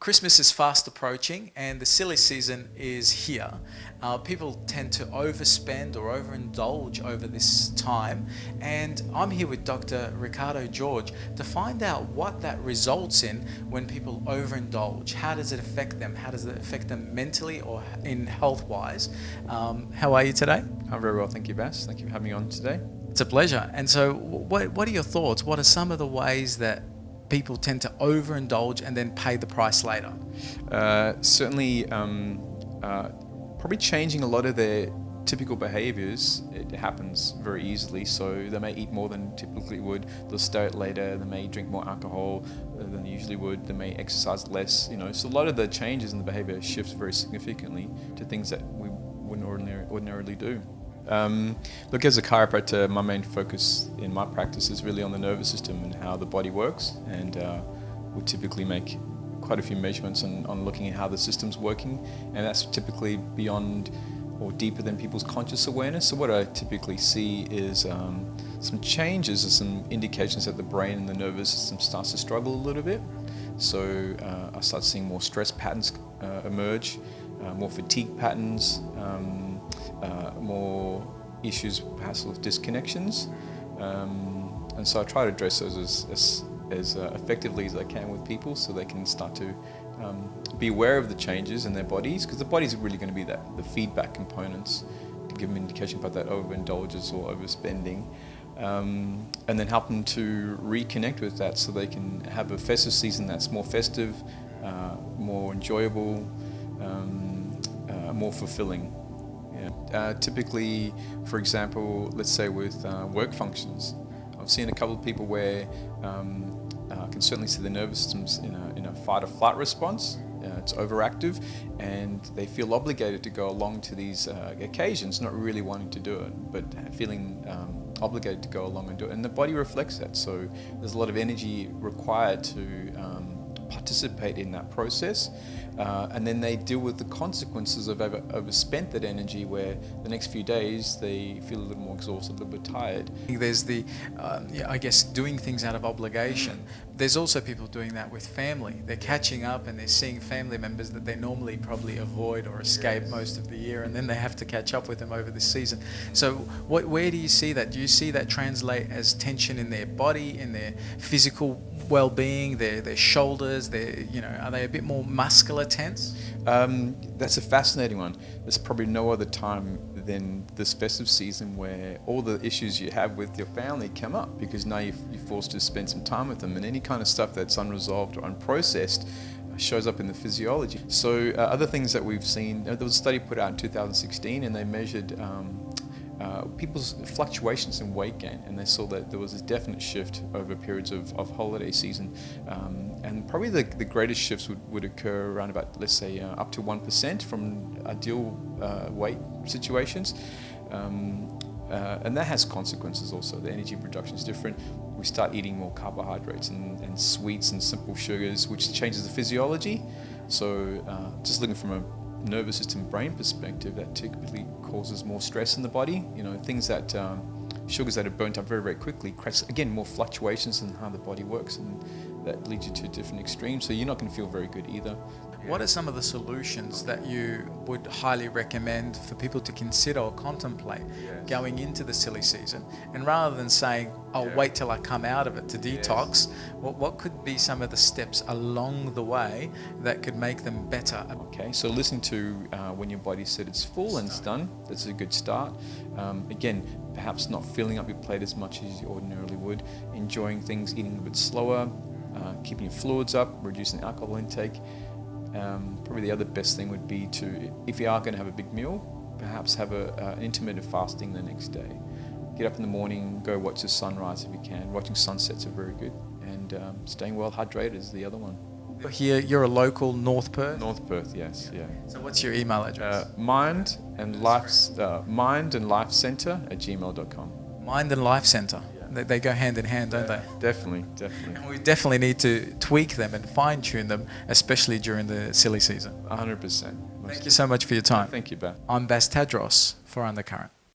Christmas is fast approaching and the silly season is here. People tend to overspend or overindulge over this time, and I'm here with Dr. Ricardo George to find out what that results in when people overindulge. How does it affect them? How does it affect them mentally or in health-wise? How are you today? I'm very well, thank you, Bass. Thank you for having me on today. It's a pleasure. And so what are your thoughts? What are some of the ways that people tend to overindulge and then pay the price later? Certainly, probably changing a lot of their typical behaviors. It happens very easily. So they may eat more than typically would. They'll stay out later. They may drink more alcohol than they usually would. They may exercise less. So a lot of the changes in the behavior shifts very significantly to things that we wouldn't ordinarily do. Look, as a chiropractor, my main focus in my practice is really on the nervous system and how the body works, and we typically make quite a few measurements on looking at how the system's working, and that's typically beyond or deeper than people's conscious awareness. So what I typically see is some changes or some indications that the brain and the nervous system starts to struggle a little bit. So I start seeing more stress patterns emerge, more fatigue patterns, more issues perhaps with disconnections, and so I try to address those as effectively as I can with people, so they can start to be aware of the changes in their bodies, because the bodies are really going to be the feedback components to give them indication about that overindulgence or overspending, and then help them to reconnect with that so they can have a festive season that's more festive, more enjoyable, more fulfilling. Typically, for example, let's say with work functions, I've seen a couple of people where I can certainly see the nervous system's in a fight or flight response. It's overactive, and they feel obligated to go along to these occasions, not really wanting to do it, but feeling obligated to go along and do it. And the body reflects that, so there's a lot of energy required to participate in that process, and then they deal with the consequences of overspent that energy, where the next few days they feel a little more exhausted, a little bit tired. There's the, I guess, doing things out of obligation. There's also people doing that with family. They're catching up and they're seeing family members that they normally probably avoid or escape most of the year, and then they have to catch up with them over this season. So where do you see that? Do you see that translate as tension in their body, in their physical well-being, their shoulders, are they a bit more muscular tense? That's a fascinating one. There's probably no other time than this festive season where all the issues you have with your family come up, because now you're forced to spend some time with them, and any kind of stuff that's unresolved or unprocessed shows up in the physiology. So other things that we've seen, there was a study put out in 2016, and they measured people's fluctuations in weight gain, and they saw that there was a definite shift over periods of holiday season, and probably the greatest shifts would occur around about, let's say, up to 1% from ideal weight situations, and that has consequences also. The energy production is different. We start eating more carbohydrates and sweets and simple sugars, which changes the physiology. So just looking from a nervous system brain perspective, that typically causes more stress in the body. Things that sugars that are burnt up very, very quickly creates, again, more fluctuations in how the body works, and that leads you to different extremes, so you're not going to feel very good either. What are some of the solutions that you would highly recommend for people to consider or contemplate going into the silly season? And rather than saying, I'll wait till I come out of it to detox, what could be some of the steps along the way that could make them better? Okay, so listening to when your body said it's full and it's done, that's a good start. Again, perhaps not filling up your plate as much as you ordinarily would, enjoying things, eating a bit slower, keeping your fluids up, reducing alcohol intake. Probably the other best thing would be to, if you are going to have a big meal, perhaps have an intermittent fasting the next day. Get up in the morning, go watch the sunrise if you can. Watching sunsets are very good, and staying well hydrated is the other one. Here, you're a local North Perth? North Perth, yes, yeah. So what's your email address? mindandlifecenter@gmail.com. Mind and Life Centre. They go hand in hand, don't they? Definitely. And we definitely need to tweak them and fine-tune them, especially during the silly season. 100%. Thank you so much for your time. Thank you, Beth. I'm Tadros for Undercurrent.